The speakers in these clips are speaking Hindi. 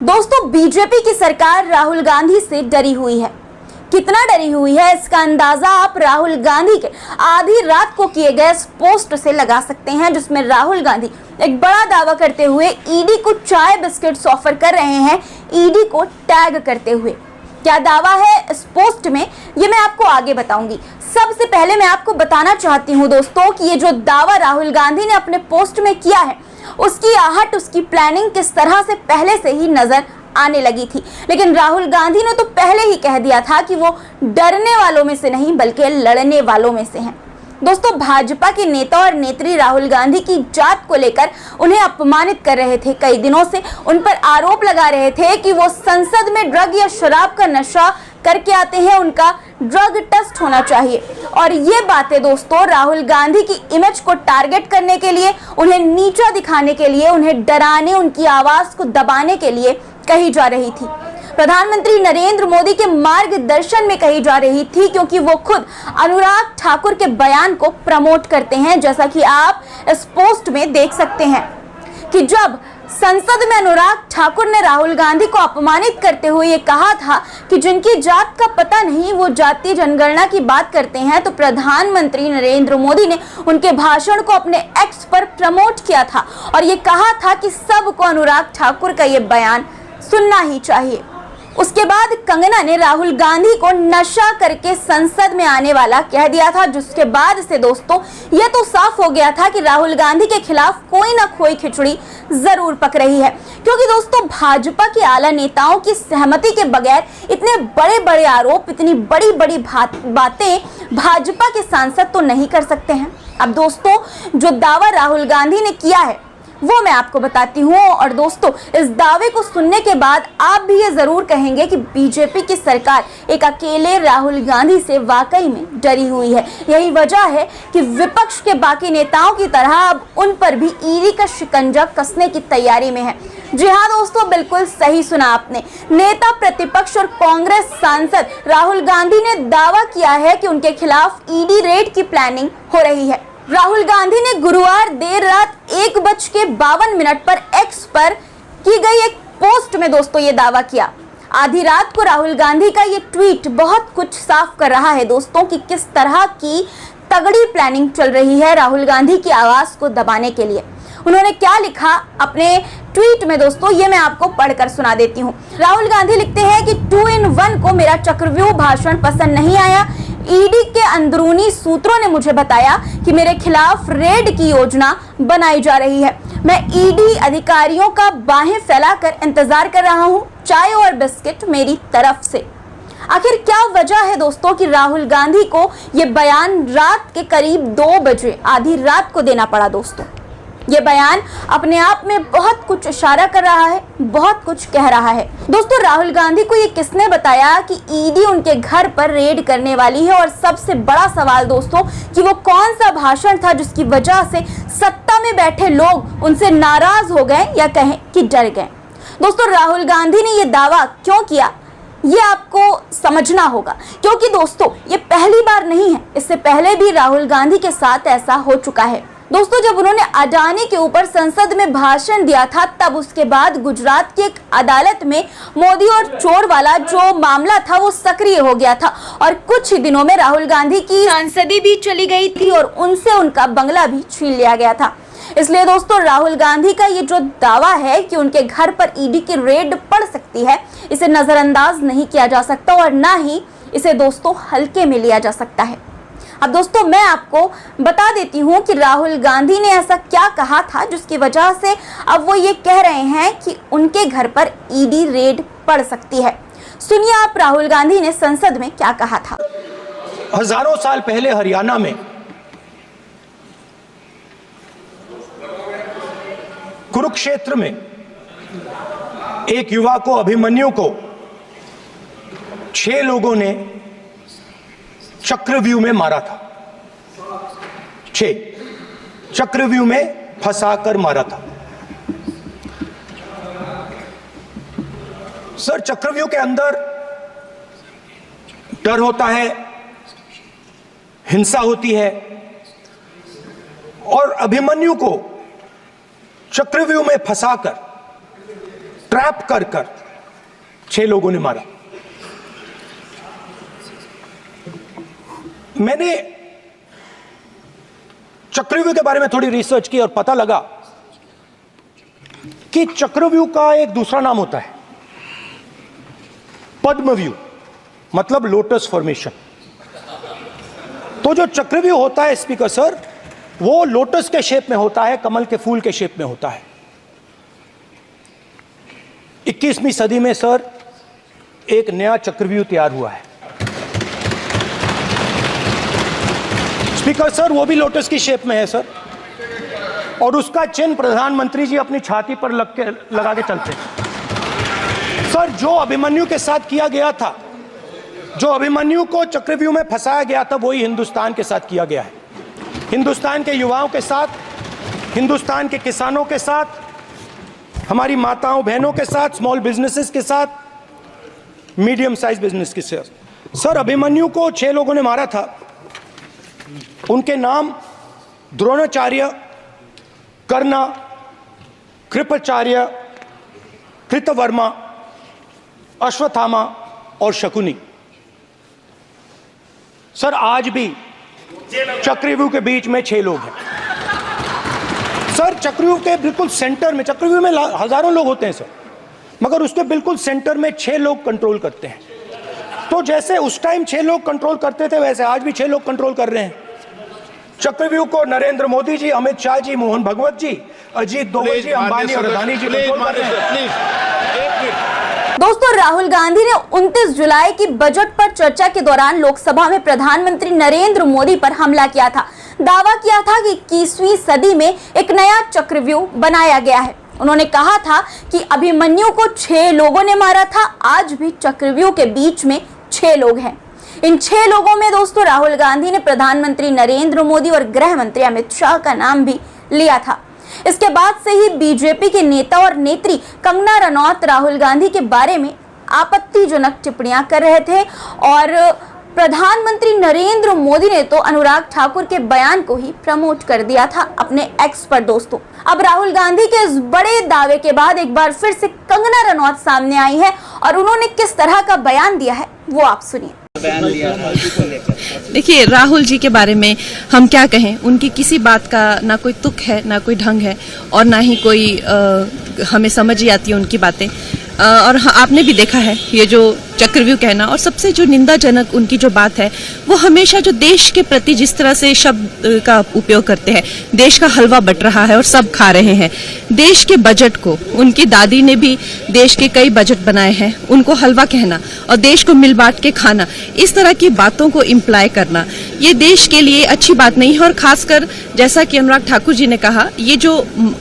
दोस्तों, बीजेपी की सरकार राहुल गांधी से डरी हुई है। कितना डरी हुई है इसका अंदाजा आप राहुल गांधी के आधी रात को किए गए पोस्ट से लगा सकते हैं, जिसमें राहुल गांधी एक बड़ा दावा करते हुए ईडी को चाय बिस्किट्स ऑफर कर रहे हैं, ईडी को टैग करते हुए। क्या दावा है इस पोस्ट में, ये मैं आपको आगे बताऊंगी। सबसे पहले मैं आपको बताना चाहती हूँ दोस्तों कि ये जो दावा राहुल गांधी ने अपने पोस्ट में किया है, उसकी आहट, उसकी प्लानिंग किस तरह से पहले से ही नजर आने लगी थी। लेकिन राहुल गांधी ने तो पहले ही कह दिया था कि वो डरने वालों में से नहीं बल्कि लड़ने वालों में से हैं। दोस्तों, भाजपा के नेता और नेत्री राहुल गांधी की जात को लेकर उन्हें अपमानित कर रहे थे। कई दिनों से उन पर आरोप लगा रहे थे कि वो संसद में ड्रग या शराब का नशा करके आते हैं, उनका ड्रग टेस्ट होना चाहिए। और ये बातें दोस्तों राहुल गांधी की इमेज को टारगेट करने के लिए, उन्हें नीचा दिखाने के लिए, उन्हें डराने, उनकी आवाज को दबाने के लिए कही जा रही थी। प्रधानमंत्री नरेंद्र मोदी के मार्गदर्शन में कही जा रही थी, क्योंकि वो खुद अनुराग ठाकुर के बयान को प्रमोट करते हैं। जैसा कि आप इस पोस्ट में देख सकते हैं कि जब संसद में अनुराग ठाकुर ने राहुल गांधी को अपमानित करते हुए ये कहा था कि जिनकी जात का पता नहीं वो जातीय जनगणना की बात करते हैं, तो प्रधानमंत्री नरेंद्र मोदी ने उनके भाषण को अपने एक्स पर प्रमोट किया था और ये कहा था कि सबको अनुराग ठाकुर का ये बयान सुनना ही चाहिए। उसके बाद कंगना ने राहुल गांधी को नशा करके संसद में आने वाला कह दिया था, जिसके बाद से दोस्तों ये तो साफ हो गया था कि राहुल गांधी के खिलाफ कोई ना कोई खिचड़ी जरूर पक रही है। क्योंकि दोस्तों भाजपा के आला नेताओं की सहमति के बगैर इतने बड़े बड़े आरोप, इतनी बड़ी बड़ी बातें भाजपा के सांसद तो नहीं कर सकते हैं। अब दोस्तों जो दावा राहुल गांधी ने किया है वो मैं आपको बताती हूँ। और दोस्तों इस दावे को सुनने के बाद आप भी ये जरूर कहेंगे कि बीजेपी की सरकार एक अकेले राहुल गांधी से वाकई में डरी हुई है। यही वजह है कि विपक्ष के बाकी नेताओं की तरह अब उन पर भी ईडी का शिकंजा कसने की तैयारी में है। जी हाँ दोस्तों, बिल्कुल सही सुना आपने। नेता प्रतिपक्ष और कांग्रेस सांसद राहुल गांधी ने दावा किया है कि उनके खिलाफ ईडी रेड की प्लानिंग हो रही है। राहुल गांधी ने गुरुवार देर रात 1:52 पर एक्स पर की गई एक पोस्ट में दोस्तों ये दावा किया। आधी रात को राहुल गांधी का ये ट्वीट बहुत कुछ साफ कर रहा है दोस्तों कि किस तरह की तगड़ी प्लानिंग चल रही है राहुल गांधी की आवाज को दबाने के लिए। उन्होंने क्या लिखा अपने ट्वीट में दोस्तों, ये मैं आपको पढ़कर सुना देती हूँ। राहुल गांधी लिखते हैं कि 2 in 1 को मेरा चक्रव्यूह भाषण पसंद नहीं आया। ईडी के अंदरूनी सूत्रों ने मुझे बताया कि मेरे खिलाफ रेड की योजना बनाई जा रही है। मैं ईडी अधिकारियों का बाहें फैलाकर इंतजार कर रहा हूँ, चाय और बिस्किट मेरी तरफ से। आखिर क्या वजह है दोस्तों कि राहुल गांधी को ये बयान रात के करीब 2 बजे आधी रात को देना पड़ा। दोस्तों ये बयान अपने आप में बहुत कुछ इशारा कर रहा है, बहुत कुछ कह रहा है। दोस्तों राहुल गांधी को ये किसने बताया कि ईडी उनके घर पर रेड करने वाली है? और सबसे बड़ा सवाल दोस्तों कि वो कौन सा भाषण था जिसकी वजह से सत्ता में बैठे लोग उनसे नाराज हो गए या कहें कि डर गए। दोस्तों राहुल गांधी ने ये दावा क्यों किया ये आपको समझना होगा, क्योंकि दोस्तों ये पहली बार नहीं है, इससे पहले भी राहुल गांधी के साथ ऐसा हो चुका है। दोस्तों जब उन्होंने अडानी के ऊपर संसद में भाषण दिया था, तब उसके बाद गुजरात की एक अदालत में मोदी और चोर वाला जो मामला था वो सक्रिय हो गया था और कुछ ही दिनों में राहुल गांधी की सांसदी भी चली गई थी और उनसे उनका बंगला भी छीन लिया गया था। इसलिए दोस्तों राहुल गांधी का ये जो दावा है कि उनके घर पर ईडी की रेड पड़ सकती है, इसे नजरअंदाज नहीं किया जा सकता और ना ही इसे दोस्तों हल्के में लिया जा सकता है। अब दोस्तों मैं आपको बता देती हूँ कि राहुल गांधी ने ऐसा क्या कहा था जिसकी वजह से अब वो ये कह रहे हैं कि उनके घर पर ईडी रेड पड़ सकती है। सुनिए आप राहुल गांधी ने संसद में क्या कहा था। हजारों साल पहले हरियाणा में कुरुक्षेत्र में एक युवा को, अभिमन्यु को 6 लोगों ने चक्रव्यूह में मारा था। 6 चक्रव्यूह में फंसाकर मारा था। सर चक्रव्यूह के अंदर डर होता है, हिंसा होती है और अभिमन्यु को चक्रव्यूह में फंसाकर ट्रैप कर कर 6 लोगों ने मारा। मैंने चक्रव्यूह के बारे में थोड़ी रिसर्च की और पता लगा कि चक्रव्यूह का एक दूसरा नाम होता है पद्मव्यूह, मतलब लोटस फॉर्मेशन। तो जो चक्रव्यूह होता है स्पीकर सर, वो लोटस के शेप में होता है, कमल के फूल के शेप में होता है। 21वीं सदी में सर एक नया चक्रव्यूह तैयार हुआ है स्पीकर सर, वो भी लोटस की शेप में है सर, और उसका चिन्ह प्रधानमंत्री जी अपनी छाती पर लगा के चलते हैं सर। जो अभिमन्यु के साथ किया गया था, जो अभिमन्यु को चक्रव्यूह में फंसाया गया था, वही हिंदुस्तान के साथ किया गया है। हिंदुस्तान के युवाओं के साथ, हिंदुस्तान के किसानों के साथ, हमारी माताओं बहनों के साथ, स्मॉल बिजनेसेस के साथ, मीडियम साइज बिजनेस के साथ। सर अभिमन्यु को 6 लोगों ने मारा था। उनके नाम द्रोणाचार्य, कर्ण, कृपाचार्य, कृतवर्मा, अश्वत्थामा और शकुनी। सर आज भी चक्रव्यूह के बीच में 6 लोग हैं सर। चक्रव्यूह के बिल्कुल सेंटर में, चक्रव्यूह में हजारों लोग होते हैं सर, मगर उसके बिल्कुल सेंटर में 6 लोग कंट्रोल करते हैं। तो जैसे उस टाइम 6 लोग कंट्रोल करते थे, वैसे आज भी 6 लोग कंट्रोल कर रहे हैं चक्रव्यूह को। नरेंद्र मोदी जी, अमित शाह जी, मोहन भगवत जी, अजीत दोवल जी, अंबानी और अदानी जी कंट्रोल कर रहे हैं। दोस्तों, राहुल गांधी ने 29 जुलाई की बजट पर चर्चा के दौरान लोकसभा में प्रधानमंत्री नरेंद्र मोदी पर हमला किया था। दावा किया था कि 21वीं सदी में एक नया चक्रव्यूह बनाया गया है। उन्होंने कहा था कि अभिमन्यु को 6 लोगों ने मारा था, आज भी चक्रव्यूह के बीच में 6 लोग हैं। इन 6 लोगों में दोस्तों राहुल गांधी ने प्रधानमंत्री नरेंद्र मोदी और गृह मंत्री अमित शाह का नाम भी लिया था। इसके बाद से ही बीजेपी के नेता और नेत्री कंगना रनौत राहुल गांधी के बारे में आपत्तिजनक टिप्पणियां कर रहे थे और प्रधानमंत्री नरेंद्र मोदी ने तो अनुराग ठाकुर के बयान को ही प्रमोट कर दिया था अपने एक्स पर। दोस्तों, अब राहुल गांधी के इस बड़े दावे के बाद एक बार फिर से कंगना रनौत सामने आई है और उन्होंने किस तरह का बयान दिया है वो आप सुनिए। देखिए, राहुल जी के बारे में हम क्या कहें, उनकी किसी बात का ना कोई तुक है, ना कोई ढंग है और ना ही कोई हमें समझ ही आती है उनकी बातें। और आपने भी देखा है ये जो चक्रव्यूह कहना, और सबसे जो निंदाजनक उनकी जो बात है वो हमेशा जो देश के प्रति जिस तरह से शब्द का उपयोग करते हैं, देश का हलवा बट रहा है और सब खा रहे हैं। देश के बजट को, उनकी दादी ने भी देश के कई बजट बनाए हैं, उनको हलवा कहना और देश को मिल बांट के खाना, इस तरह की बातों को इम्प्लाई करना, ये देश के लिए अच्छी बात नहीं है। और खासकर जैसा कि अनुराग ठाकुर जी ने कहा, ये जो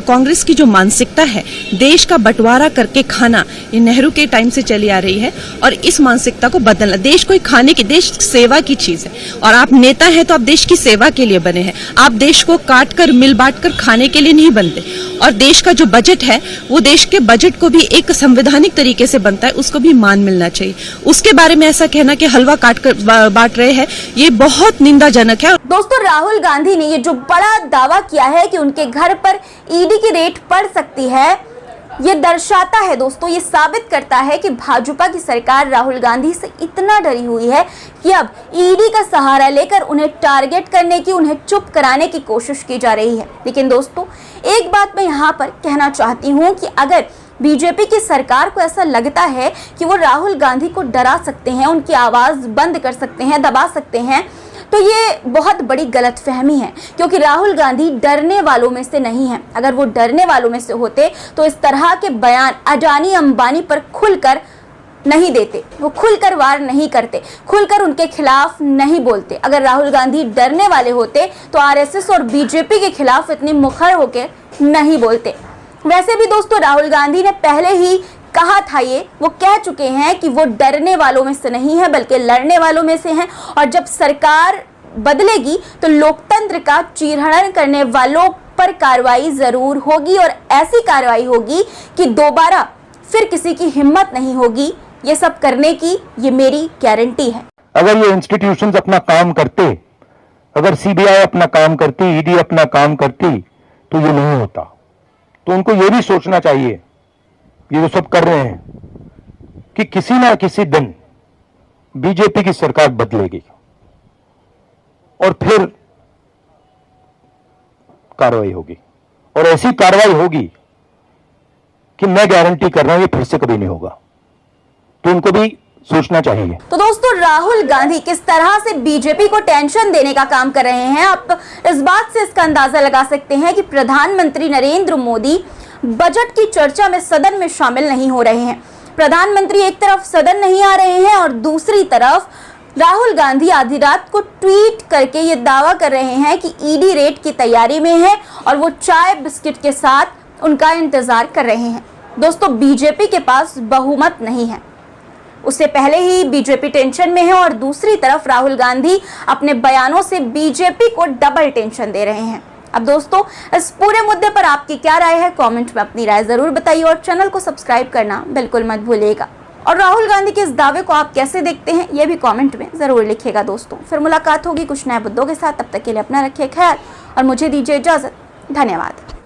कांग्रेस की जो मानसिकता है देश का बंटवारा करके खाना, ये नेहरू के टाइम से चली आ रही है और इस मानसिकता को बदलना। देश कोई खाने की, देश सेवा की चीज है और आप नेता हैं तो आप देश की सेवा के लिए बने हैं। आप देश को काट कर मिल बांट कर खाने के लिए नहीं बनते। और देश का जो बजट है वो देश के बजट को भी एक संवैधानिक तरीके से बनता है, उसको भी मान मिलना चाहिए। उसके बारे में ऐसा कहना कि हलवा काट कर बांट रहे हैं, ये बहुत निंदाजनक है। दोस्तों, राहुल गांधी ने ये जो बड़ा दावा किया है कि उनके घर पर ईडी की रेड पड़ सकती है, ये दर्शाता है दोस्तों, ये साबित करता है कि भाजपा की सरकार राहुल गांधी से इतना डरी हुई है कि अब ईडी का सहारा लेकर उन्हें टारगेट करने की, उन्हें चुप कराने की कोशिश की जा रही है। लेकिन दोस्तों, एक बात मैं यहाँ पर कहना चाहती हूँ कि अगर बीजेपी की सरकार को ऐसा लगता है कि वो राहुल गांधी को डरा सकते हैं, उनकी आवाज बंद कर सकते हैं, दबा सकते हैं, तो ये बहुत बड़ी गलतफहमी है, क्योंकि राहुल गांधी डरने वालों में से नहीं है। अगर वो डरने वालों में से होते तो इस तरह के बयान अडानी अंबानी पर खुलकर नहीं देते, वो खुलकर वार नहीं करते, खुलकर उनके खिलाफ नहीं बोलते। अगर राहुल गांधी डरने वाले होते तो आरएसएस और बीजेपी के खिलाफ इतने मुखर होकर नहीं बोलते। वैसे भी दोस्तों, राहुल गांधी ने पहले ही कहा था, ये वो कह चुके हैं कि वो डरने वालों में से नहीं है बल्कि लड़ने वालों में से हैं। और जब सरकार बदलेगी तो लोकतंत्र का चीरहरण करने वालों पर कार्रवाई जरूर होगी और ऐसी कार्रवाई होगी कि दोबारा फिर किसी की हिम्मत नहीं होगी ये सब करने की, ये मेरी गारंटी है। अगर ये इंस्टीट्यूशंस अपना काम करते, अगर सीबीआई अपना काम करती, ईडी अपना काम करती, तो ये नहीं होता। तो उनको ये भी सोचना चाहिए, ये जो सब कर रहे हैं कि किसी ना किसी दिन बीजेपी की सरकार बदलेगी और फिर कार्रवाई होगी, और ऐसी कार्रवाई होगी कि मैं गारंटी कर रहा हूं ये फिर से कभी नहीं होगा। तो उनको भी सोचना चाहिए। तो दोस्तों, राहुल गांधी किस तरह से बीजेपी को टेंशन देने का काम कर रहे हैं, आप इस बात से इसका अंदाजा लगा सकते हैं कि प्रधानमंत्री नरेंद्र मोदी बजट की चर्चा में सदन में शामिल नहीं हो रहे हैं। प्रधानमंत्री एक तरफ सदन नहीं आ रहे हैं और दूसरी तरफ राहुल गांधी आधी रात को ट्वीट करके ये दावा कर रहे हैं कि ईडी रेड की तैयारी में है और वो चाय बिस्किट के साथ उनका इंतजार कर रहे हैं। दोस्तों, बीजेपी के पास बहुमत नहीं है, उससे पहले ही बीजेपी टेंशन में है और दूसरी तरफ राहुल गांधी अपने बयानों से बीजेपी को डबल टेंशन दे रहे हैं। अब दोस्तों, इस पूरे मुद्दे पर आपकी क्या राय है, कमेंट में अपनी राय जरूर बताइए और चैनल को सब्सक्राइब करना बिल्कुल मत भूलिएगा। और राहुल गांधी के इस दावे को आप कैसे देखते हैं, ये भी कमेंट में जरूर लिखिएगा। दोस्तों, फिर मुलाकात होगी कुछ नए मुद्दों के साथ, तब तक के लिए अपना रखिए ख्याल और मुझे दीजिए इजाजत। धन्यवाद।